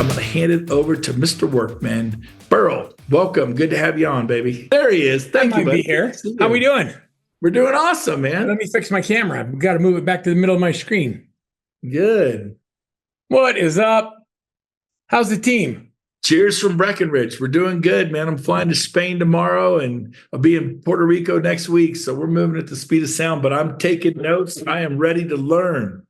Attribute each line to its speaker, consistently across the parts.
Speaker 1: I'm going to hand it over to Mr. Workman. Verl, welcome. Good to have you on, baby. There he is. Thank you, buddy.
Speaker 2: Be here. How we doing?
Speaker 1: We're doing awesome, man.
Speaker 2: Let me fix my camera. I've got to move it back to the middle of my screen.
Speaker 1: Good.
Speaker 2: What is up? How's the team?
Speaker 1: Cheers from Breckenridge. We're doing good, man. I'm flying to Spain tomorrow, and I'll be in Puerto Rico next week. So we're moving at the speed of sound, but I'm taking notes. I am ready to learn.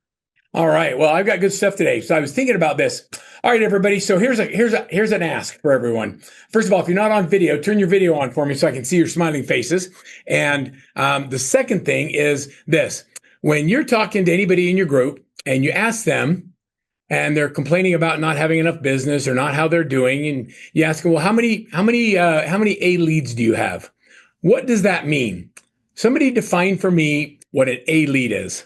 Speaker 2: All right. Well, I've got good stuff today. So I was thinking about this. All right, everybody. So here's an ask for everyone. First of all, if you're not on video, turn your video on for me so I can see your smiling faces. And the second thing is this: when you're talking to anybody in your group and you ask them, and they're complaining about not having enough business or not how they're doing, and you ask them, well, how many A leads do you have? What does that mean? Somebody define for me what an A lead is.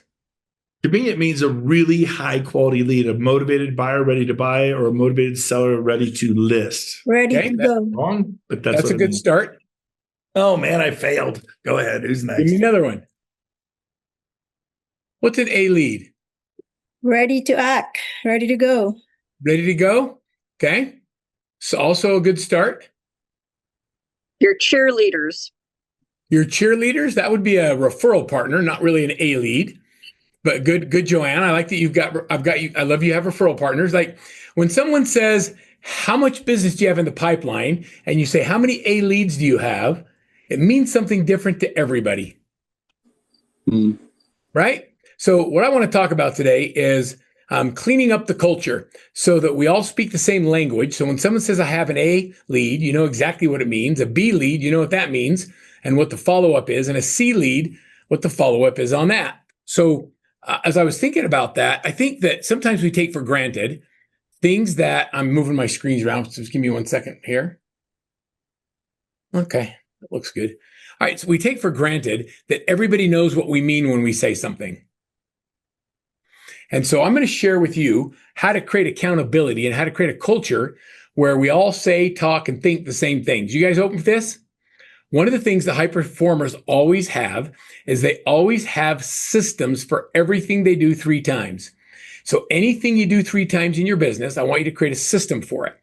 Speaker 1: To me, it means a really high quality lead, a motivated buyer ready to buy, or a motivated seller ready to list.
Speaker 3: Ready to go.
Speaker 1: Wrong, but
Speaker 2: That's a good start.
Speaker 1: Oh man, I failed. Go ahead. Who's next?
Speaker 2: Give me another one. What's an A lead?
Speaker 3: Ready to act. Ready to go.
Speaker 2: Ready to go? Okay. So also a good start.
Speaker 4: Your cheerleaders.
Speaker 2: Your cheerleaders, that would be a referral partner, not really an A lead. But good, Joanne. I like that I've got you. I love you have referral partners. Like when someone says, how much business do you have in the pipeline? And you say, how many A leads do you have? It means something different to everybody. Right? So what I want to talk about today is cleaning up the culture so that we all speak the same language. So when someone says I have an A lead, you know exactly what it means. A B lead, you know what that means and what the follow-up is. And a C lead, what the follow-up is on that. So as I was thinking about that, I think that sometimes we take for granted things that I'm moving my screens around. So just give me 1 second here. Okay, that looks good. All right, so we take for granted that everybody knows what we mean when we say something. And so I'm going to share with you how to create accountability and how to create a culture where we all say, talk, and think the same things. You guys open for this? One of the things that high performers always have is they always have systems for everything they do 3 times. So anything you do 3 times in your business, I want you to create a system for it.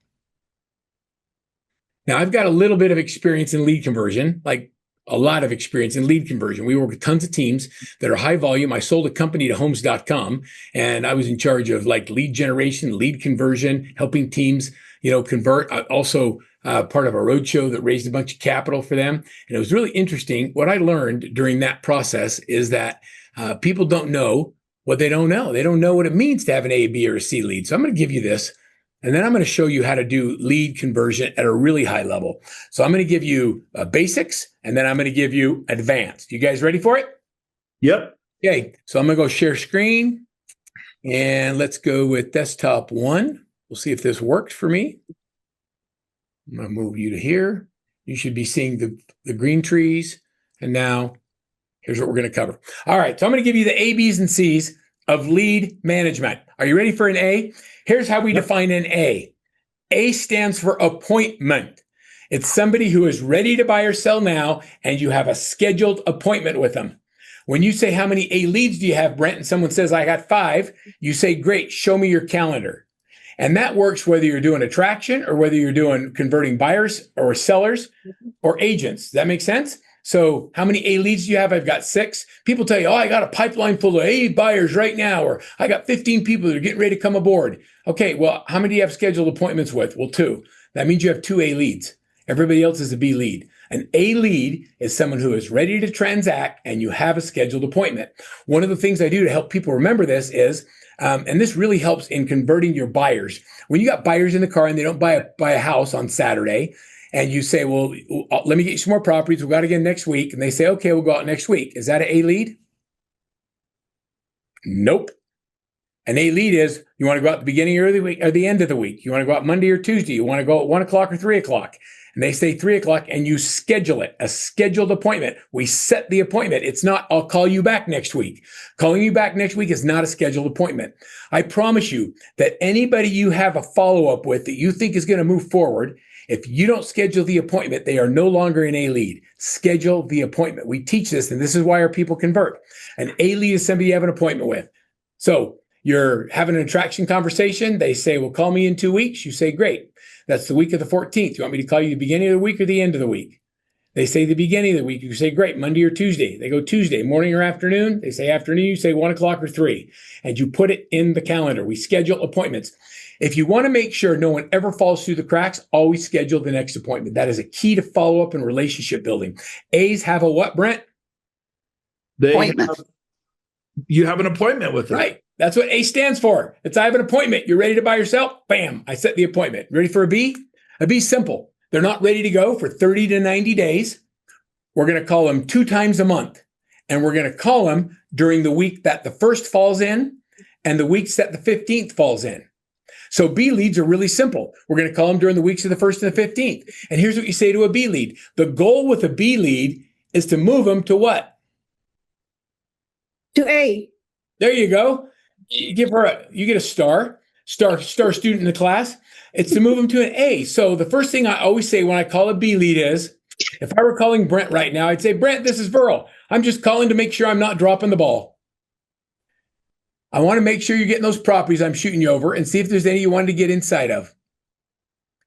Speaker 2: Now, I've got a little bit of experience in lead conversion, like a lot of experience in lead conversion. We work with tons of teams that are high volume. I sold a company to homes.com, and I was in charge of like lead generation, lead conversion, helping teams, convert. Also part of a roadshow that raised a bunch of capital for them. And it was really interesting. What I learned during that process is that people don't know what they don't know. They don't know what it means to have an A, B, or a C lead. So I'm going to give you this, and then I'm going to show you how to do lead conversion at a really high level. So I'm going to give you basics, and then I'm going to give you advanced. You guys ready for it?
Speaker 1: Yep.
Speaker 2: Okay. So I'm going to go share screen, and let's go with desktop 1. We'll see if this worked for me. I'm going to move you to here. You should be seeing the green trees. And now here's what we're going to cover. All right. So I'm going to give you the A, B's, and C's of lead management. Are you ready for an A? Here's how we define an A. A stands for appointment. It's somebody who is ready to buy or sell now, and you have a scheduled appointment with them. When you say, how many A leads do you have, Brent? And someone says, I got 5. You say, great, show me your calendar. And that works whether you're doing attraction or whether you're doing converting buyers or sellers or agents. Does that make sense? So how many A leads do you have? I've got 6. People tell you, oh, I got a pipeline full of A buyers right now, or I got 15 people that are getting ready to come aboard. Okay, well, how many do you have scheduled appointments with? Well, 2. That means you have 2 A leads. Everybody else is a B lead. An A lead is someone who is ready to transact, and you have a scheduled appointment. One of the things I do to help people remember this is, and this really helps in converting your buyers. When you got buyers in the car and they don't buy a house on Saturday, and you say, well, let me get you some more properties. We'll go out again next week. And they say, okay, we'll go out next week. Is that an A lead? Nope. An A lead is, you want to go out at the beginning or the week or the end of the week. You want to go out Monday or Tuesday. You want to go at 1 o'clock or 3 o'clock. And they say 3 o'clock, and you schedule it, a scheduled appointment. We set the appointment. It's not, I'll call you back next week. Calling you back next week is not a scheduled appointment. I promise you that anybody you have a follow-up with that you think is going to move forward, if you don't schedule the appointment, they are no longer an A lead. Schedule the appointment. We teach this, and this is why our people convert. An A lead is somebody you have an appointment with. So You're having an attraction conversation. They say, well, call me in 2 weeks. You say, great. That's the week of the 14th. You want me to call you the beginning of the week or the end of the week? They say the beginning of the week. You say, great, Monday or Tuesday. They go Tuesday, morning or afternoon. They say afternoon. You say 1 o'clock or 3. And you put it in the calendar. We schedule appointments. If you want to make sure no one ever falls through the cracks, always schedule the next appointment. That is a key to follow up and relationship building. A's have a what, Brent?
Speaker 4: Appointment.
Speaker 1: You have an appointment with them.
Speaker 2: Right. That's what A stands for. It's I have an appointment. You're ready to buy yourself? Bam. I set the appointment. Ready for a B? A B's simple. They're not ready to go for 30 to 90 days. We're going to call them 2 times a month. And we're going to call them during the week that the 1st falls in and the weeks that the 15th falls in. So B leads are really simple. We're going to call them during the weeks of the 1st and the 15th. And here's what you say to a B lead. The goal with a B lead is to move them to what?
Speaker 3: To A.
Speaker 2: There you go. You give her you get a star student in the class. It's to move them to an A. So the first thing I always say when I call a B lead is, if I were calling Brent right now, I'd say, Brent, this is Verl. I'm just calling to make sure I'm not dropping the ball. I want to make sure you're getting those properties I'm shooting you over and see if there's any you wanted to get inside of.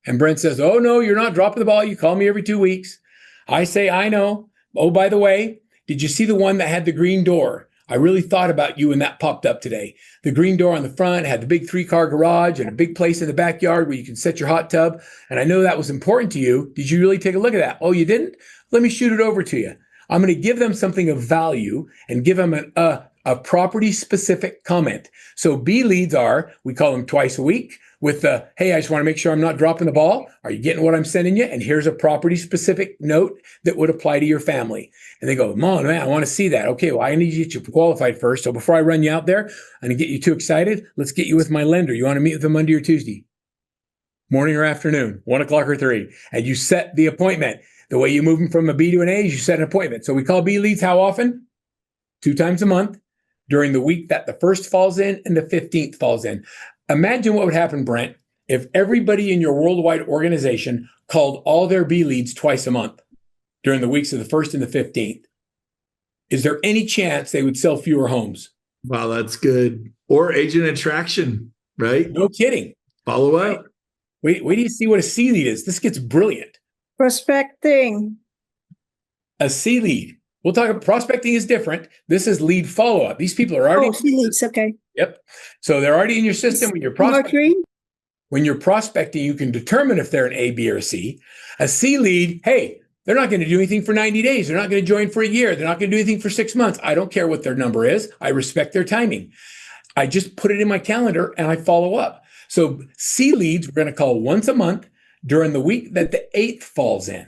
Speaker 2: And Brent says, oh, no, you're not dropping the ball. You call me every 2 weeks. I say, I know. Oh, by the way, did you see the one that had the green door? I really thought about you when that popped up today. The green door on the front had the big 3-car garage and a big place in the backyard where you can set your hot tub. And I know that was important to you. Did you really take a look at that? Oh, you didn't? Let me shoot it over to you. I'm going to give them something of value and give them a property-specific comment. So B leads are, we call them twice a week with the, hey, I just want to make sure I'm not dropping the ball. Are you getting what I'm sending you? And here's a property-specific note that would apply to your family. And they go, Mom, man, I want to see that. Okay, well, I need to get you qualified first. So before I run you out there and get you too excited, let's get you with my lender. You want to meet with them Monday or Tuesday? Morning or afternoon, 1 o'clock or 3. And you set the appointment. The way you move them from a B to an A is you set an appointment. So we call B leads how often? 2 times a month during the week that the 1st falls in and the 15th falls in. Imagine what would happen, Brent, if everybody in your worldwide organization called all their B leads twice a month during the weeks of the 1st and the 15th. Is there any chance they would sell fewer homes?
Speaker 1: Wow, that's good. Or agent attraction, right?
Speaker 2: No kidding.
Speaker 1: Follow up.
Speaker 2: Wait do you see what a C lead is? This gets brilliant.
Speaker 3: Prospecting.
Speaker 2: A C lead. We'll talk about prospecting is different. This is lead follow-up. These people are already.
Speaker 3: Oh, C leads. Okay.
Speaker 2: Yep. So they're already in your system when you're prospecting.
Speaker 3: Marketing.
Speaker 2: When you're prospecting, you can determine if they're an A, B, or a C. A C lead, hey, they're not going to do anything for 90 days. They're not going to join for a year. They're not going to do anything for 6 months. I don't care what their number is. I respect their timing. I just put it in my calendar and I follow up. So C leads, we're going to call once a month during the week that the 8th falls in.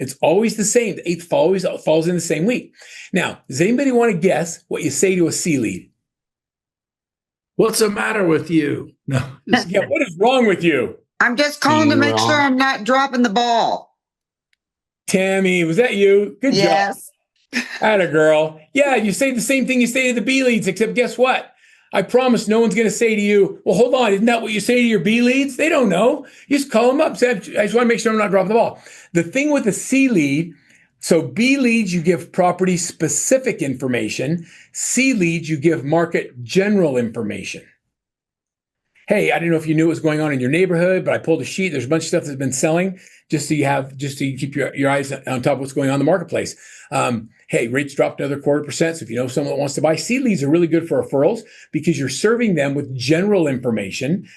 Speaker 2: It's always the same. The 8th always falls in the same week. Now, does anybody want to guess what you say to a C lead?
Speaker 1: What's the matter with you? No.
Speaker 2: Yeah, what is wrong with you?
Speaker 5: I'm just calling to make sure I'm not dropping the ball.
Speaker 2: Tammy, was that you? Good
Speaker 5: Yes.
Speaker 2: job. Atta girl. Yeah, you say the same thing you say to the B leads, except guess what? I promise no one's going to say to you, well, hold on, isn't that what you say to your B leads? They don't know. You just call them up. Say, I just want to make sure I'm not dropping the ball. The thing with the C lead, so B leads, you give property specific information. C leads, you give market general information. Hey, I don't know if you knew what was going on in your neighborhood, but I pulled a sheet. There's a bunch of stuff that's been selling just so you keep your eyes on top of what's going on in the marketplace. Hey, rates dropped another 0.25%. So if you know someone that wants to buy, C leads are really good for referrals because you're serving them with general information.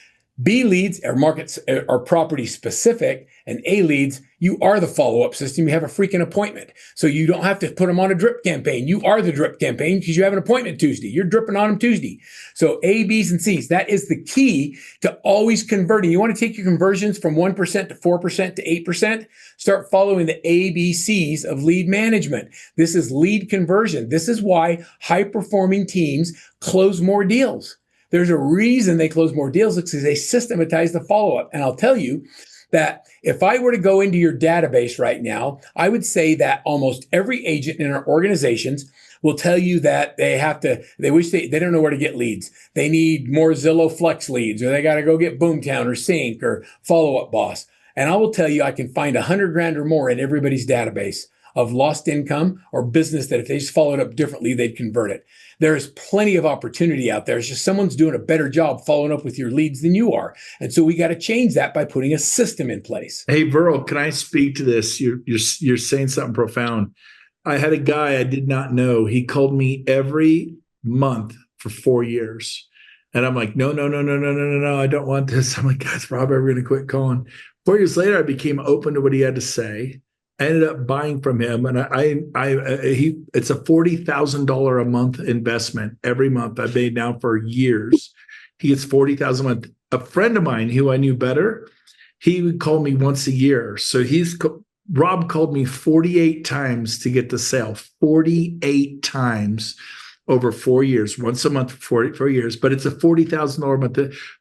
Speaker 2: B leads are markets are property specific, and A leads, you are the follow-up system. You have a freaking appointment. So you don't have to put them on a drip campaign. You are the drip campaign because you have an appointment Tuesday. You're dripping on them Tuesday. So A, B's, and C's, that is the key to always converting. You want to take your conversions from 1% to 4% to 8%, start following the ABCs of lead management. This is lead conversion. This is why high-performing teams close more deals. There's a reason they close more deals because they systematize the follow-up. And I'll tell you that if I were to go into your database right now, I would say that almost every agent in our organizations will tell you that they wish they don't know where to get leads. They need more Zillow Flex leads, or they got to go get Boomtown or Sync or Follow Up Boss. And I will tell you, I can find $100,000 or more in everybody's database. of lost income or business that if they just followed up differently, they'd convert it. There's plenty of opportunity out there. It's just someone's doing a better job following up with your leads than you are. And so we got to change that by putting a system in place.
Speaker 1: Hey, Verl, can I speak to this? You're saying something profound. I had a guy I did not know. He called me every month for 4 years. And I'm like, no, I don't want this. I'm like, guys, Rob, I'm going to quit calling. 4 years later, I became open to what he had to say. I ended up buying from him, and it's a $40,000 a month investment every month. I've made now for years. He gets $40,000 a month. A friend of mine who I knew better, he would call me once a year. So Rob called me 48 times to get the sale, 48 times over 4 years, once a month for 4 years, but it's a $40,000 a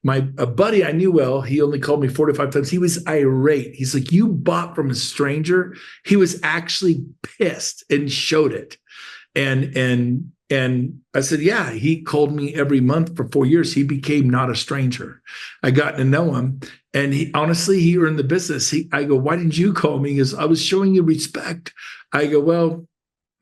Speaker 1: month. A buddy I knew well, he only called me 4 to 5 times. He was irate. He's like, you bought from a stranger. He was actually pissed and showed it. And I said, yeah, he called me every month for 4 years. He became not a stranger. I got to know him. And he earned the business. I go, why didn't you call me? He goes, I was showing you respect. I go, well,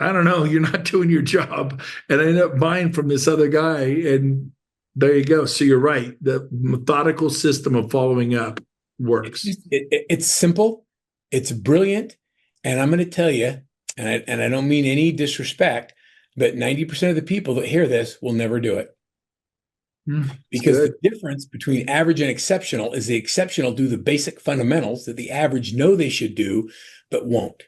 Speaker 1: I don't know. You're not doing your job. And I ended up buying from this other guy. And there you go. So you're right. The methodical system of following up works.
Speaker 2: It's simple. It's brilliant. And I'm going to tell you, and I don't mean any disrespect, but 90% of the people that hear this will never do it. Because the difference between average and exceptional is the exceptional do the basic fundamentals that the average know they should do, but won't.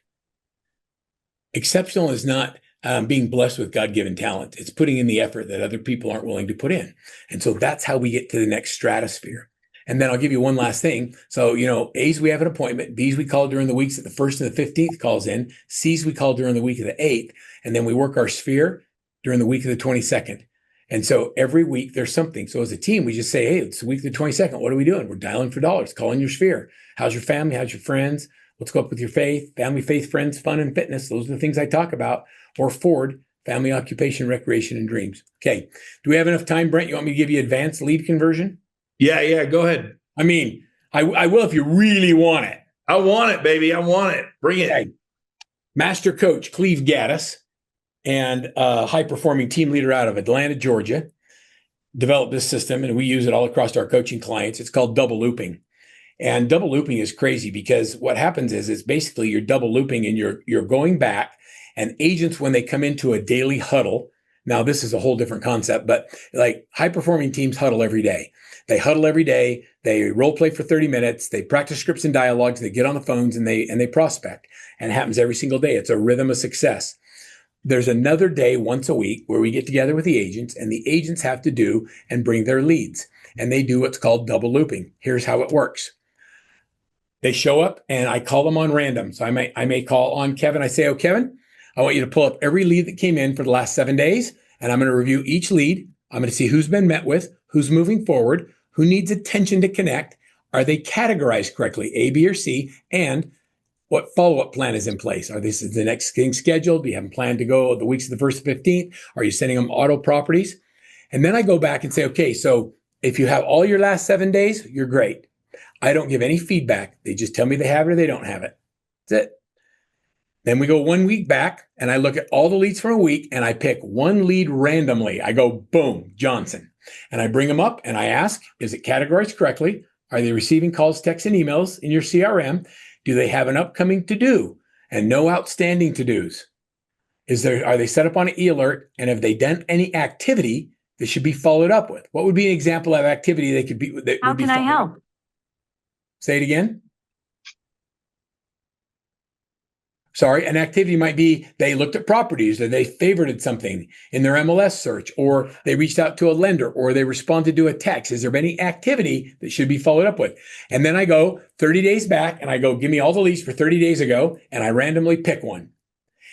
Speaker 2: Exceptional is not being blessed with God-given talent. It's putting in the effort that other people aren't willing to put in. And so that's how we get to the next stratosphere. And then I'll give you one last thing. So, A's, we have an appointment. B's, we call during the weeks that the 1st and the 15th calls in. C's, we call during the week of the 8th. And then we work our sphere during the week of the 22nd. And so every week there's something. So as a team, we just say, hey, it's the week of the 22nd. What are we doing? We're dialing for dollars, calling your sphere. How's your family? How's your friends? Let's go up with your faith, family, faith, friends, fun, and fitness. Those are the things I talk about. Or Ford, family, occupation, recreation, and dreams. Okay. Do we have enough time, Brent? You want me to give you advanced lead conversion?
Speaker 1: Yeah. Go ahead.
Speaker 2: I mean, I will if you really want it.
Speaker 1: I want it, baby. I want it. Bring it.
Speaker 2: Okay. Master coach Cleve Gaddis and a high-performing team leader out of Atlanta, Georgia, developed this system, and we use it all across our coaching clients. It's called double looping. And double looping is crazy because what happens is it's basically you're double looping and you're going back, and agents, when they come into a daily huddle, now this is a whole different concept, but like high-performing teams huddle every day. They huddle every day. They role play for 30 minutes. They practice scripts and dialogues. They get on the phones and they prospect. And it happens every single day. It's a rhythm of success. There's another day once a week where we get together with the agents, and the agents have to do and bring their leads. And they do what's called double looping. Here's how it works. They show up and I call them on random. So I may call on Kevin. I say, oh, Kevin, I want you to pull up every lead that came in for the last 7 days. And I'm going to review each lead. I'm going to see who's been met with, who's moving forward, who needs attention to connect. Are they categorized correctly, A, B, or C? And what follow-up plan is in place? Are this the next thing scheduled? Do you have them planned to go the weeks of the 1st and 15th? Are you sending them auto properties? And then I go back and say, okay, so if you have all your last 7 days, you're great. I don't give any feedback. They just tell me they have it or they don't have it. That's it. Then we go 1 week back and I look at all the leads from a week and I pick one lead randomly. I go, boom, Johnson. And I bring them up and I ask, is it categorized correctly? Are they receiving calls, texts, and emails in your CRM? Do they have an upcoming to-do and no outstanding to-dos? Are they set up on an e-alert? And have they done any activity that should be followed up with? What would be an example of activity they could be?
Speaker 6: How can I help?
Speaker 2: Say it again. Sorry, an activity might be they looked at properties or they favorited something in their MLS search, or they reached out to a lender, or they responded to a text. Is there any activity that should be followed up with? And then I go 30 days back and I go, give me all the leads for 30 days ago, and I randomly pick one.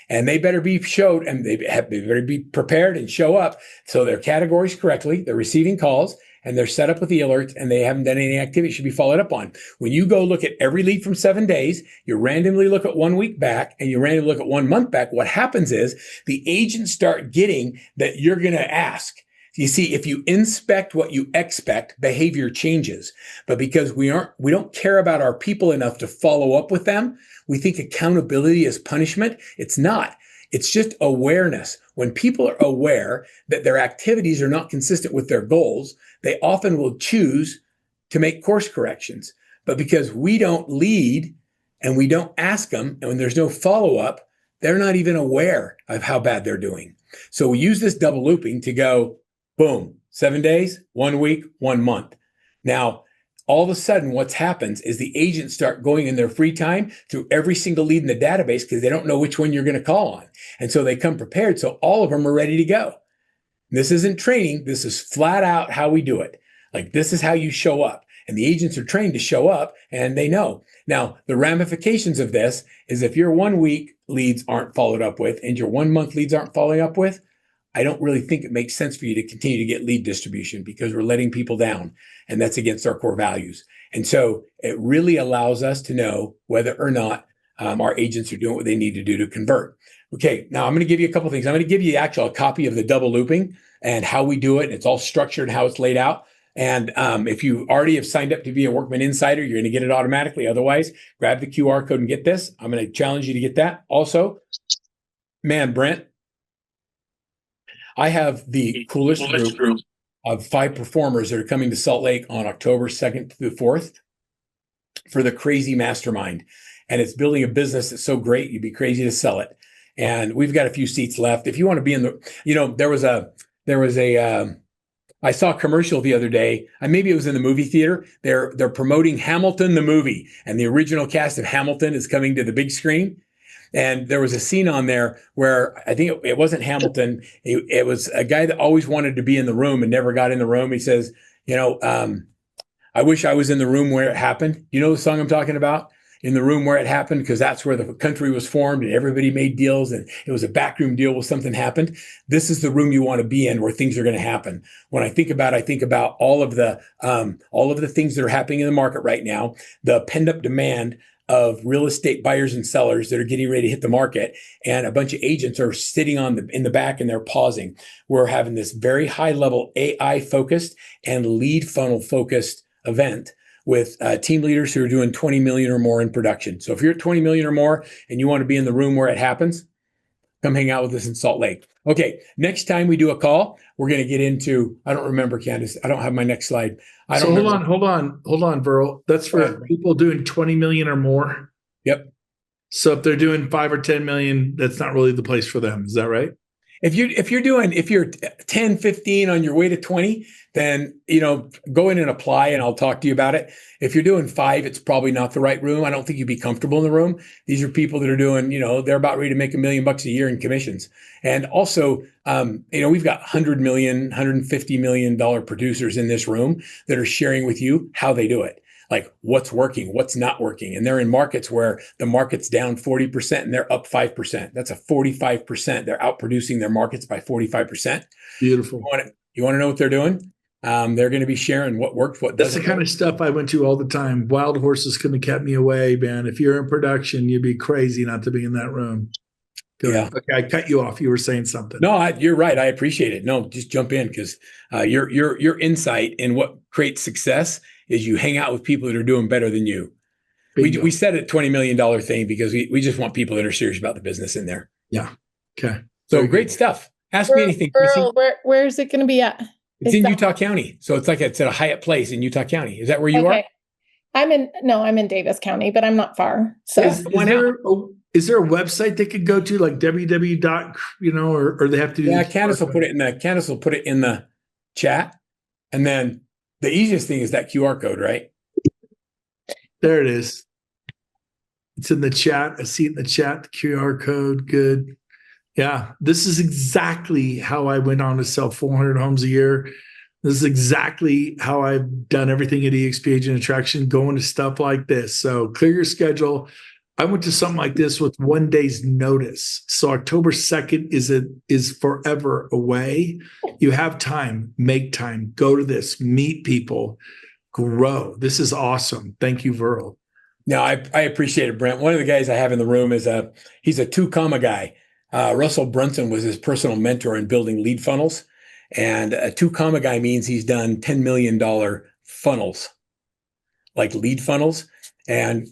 Speaker 2: And they better be showed, and they better be prepared and show up so they're categorized correctly, they're receiving calls, and they're set up with the alerts, and they haven't done any activity should be followed up on. When you go look at every lead from 7 days, you randomly look at 1 week back, and you randomly look at 1 month back, what happens is the agents start getting that you're going to ask. You see, if you inspect what you expect, behavior changes. But because we don't care about our people enough to follow up with them, we think accountability is punishment. It's not. It's just awareness. When people are aware that their activities are not consistent with their goals, they often will choose to make course corrections. But because we don't lead and we don't ask them, and when there's no follow-up, they're not even aware of how bad they're doing. So we use this double looping to go, boom, 7 days, 1 week, 1 month. Now, all of a sudden, what's happens is the agents start going in their free time through every single lead in the database because they don't know which one you're going to call on. And so they come prepared. So all of them are ready to go. This isn't training. This is flat out how we do it. Like, this is how you show up. And the agents are trained to show up, and they know. Now, the ramifications of this is if your 1 week leads aren't followed up with and your 1 month leads aren't following up with, I don't really think it makes sense for you to continue to get lead distribution because we're letting people down, and that's against our core values. And so it really allows us to know whether or not our agents are doing what they need to do to convert. Okay, now I'm going to give you a couple of things. I'm going to give you a copy of the double looping and how we do it. And it's all structured and how it's laid out. And if you already have signed up to be a Workman Insider, you're going to get it automatically. Otherwise, grab the QR code and get this. I'm going to challenge you to get that. Also, man, Brent, I have the coolest group of 5 performers that are coming to Salt Lake on October 2nd to the 4th for the Crazy Mastermind. And it's building a business that's so great, you'd be crazy to sell it. And we've got a few seats left. If you want to be in I saw a commercial the other day. Maybe it was in the movie theater. They're promoting Hamilton the movie, and the original cast of Hamilton is coming to the big screen. And there was a scene on there where I think it wasn't Hamilton. It was a guy that always wanted to be in the room and never got in the room. He says, I wish I was in the room where it happened. You know the song I'm talking about? In the room where it happened, because that's where the country was formed and everybody made deals and it was a backroom deal where something happened. This is the room you want to be in where things are going to happen. When I think about all of the things that are happening in the market right now, the pent up demand of real estate buyers and sellers that are getting ready to hit the market, and a bunch of agents are sitting in the back and they're pausing. We're having this very high level AI focused and lead funnel focused event with team leaders who are doing 20 million or more in production. So if you're at 20 million or more and you want to be in the room where it happens, come hang out with us in Salt Lake. Okay, next time we do a call, we're going to get into, I don't remember, Candace. I don't have my next slide.
Speaker 1: Hold on, Verl. That's for people doing 20 million or more.
Speaker 2: Yep.
Speaker 1: So if they're doing 5 or 10 million, that's not really the place for them. Is that right?
Speaker 2: If you're 10, 15 on your way to 20, then, go in and apply and I'll talk to you about it. If you're doing 5, it's probably not the right room. I don't think you'd be comfortable in the room. These are people that are doing, they're about ready to make $1 million a year in commissions. And also, we've got $100 million, $150 million producers in this room that are sharing with you how they do it. Like what's working, what's not working. And they're in markets where the market's down 40% and they're up 5%. That's a 45%. They're outproducing their markets by 45%.
Speaker 1: Beautiful.
Speaker 2: You want to know what they're doing? They're going to be sharing what worked, what doesn't.
Speaker 1: That's the kind of stuff I went to all the time. Wild horses couldn't have kept me away, man. If you're in production, you'd be crazy not to be in that room. Yeah. Okay, I cut you off. You were saying something.
Speaker 2: No, you're right. I appreciate it. No, just jump in because your insight in what creates success is you hang out with people that are doing better than you. We set a $20 million thing because we just want people that are serious about the business in there.
Speaker 1: Yeah. Okay.
Speaker 2: So great stuff. Ask me anything,
Speaker 3: Verl, where is it going to be at?
Speaker 2: It's in Utah County. So it's at a Hyatt Place in Utah County. Is that where you are?
Speaker 3: I'm in Davis County, but I'm not far. So
Speaker 1: is there a website they could go to, like www. Or they have to?
Speaker 2: Yeah, Candace will put it in the chat, and then the easiest thing is that QR code, right?
Speaker 1: There it is. It's in the chat. I see it in the chat. The QR code. Good. Yeah, this is exactly how I went on to sell 400 homes a year. This is exactly how I've done everything at eXp Agent Attraction, going to stuff like this. So clear your schedule. I went to something like this with 1 day's notice. So October 2nd is forever away. You have time, make time, go to this, meet people, grow. This is awesome. Thank you, Verl.
Speaker 2: No, I appreciate it, Brent. One of the guys I have in the room he's a 2 comma guy. Russell Brunson was his personal mentor in building lead funnels. And a 2 comma guy means he's done $10 million funnels, like lead funnels. And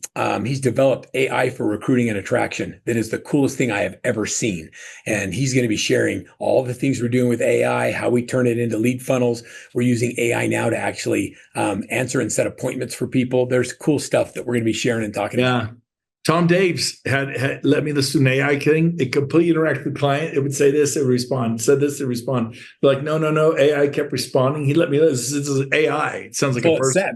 Speaker 2: he's developed AI for recruiting and attraction. That is the coolest thing I have ever seen. And he's going to be sharing all the things we're doing with AI, how we turn it into lead funnels. We're using AI now to actually answer and set appointments for people. There's cool stuff that we're going to be sharing and talking about.
Speaker 1: Tom Daves had let me listen to an AI thing. It completely interacted with the client. It would say this, it would respond. Said this, it would respond. Like, no. AI kept responding. He let me listen. This is AI. It sounds like a person.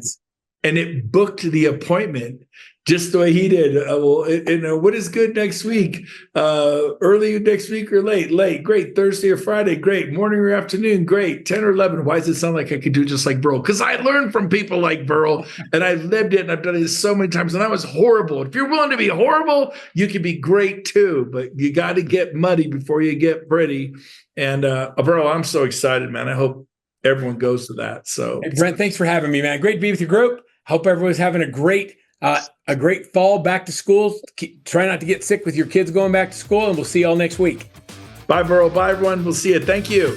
Speaker 1: And it booked the appointment just the way he did. What is good next week? Early next week or late? Late. Great. Thursday or Friday? Great. Morning or afternoon? Great. 10 or 11. Why does it sound like I could do just like Verl? Because I learned from people like Verl, and I lived it, and I've done it so many times, and I was horrible. If you're willing to be horrible, you can be great too, but you got to get muddy before you get pretty. And Verl, I'm so excited, man. I hope everyone goes to that. So,
Speaker 2: hey, Brent, thanks for having me, man. Great to be with your group. Hope everyone's having a great fall back to school. Try not to get sick with your kids going back to school, and we'll see you all next week.
Speaker 1: Bye, Verl. Bye, everyone. We'll see you. Thank you.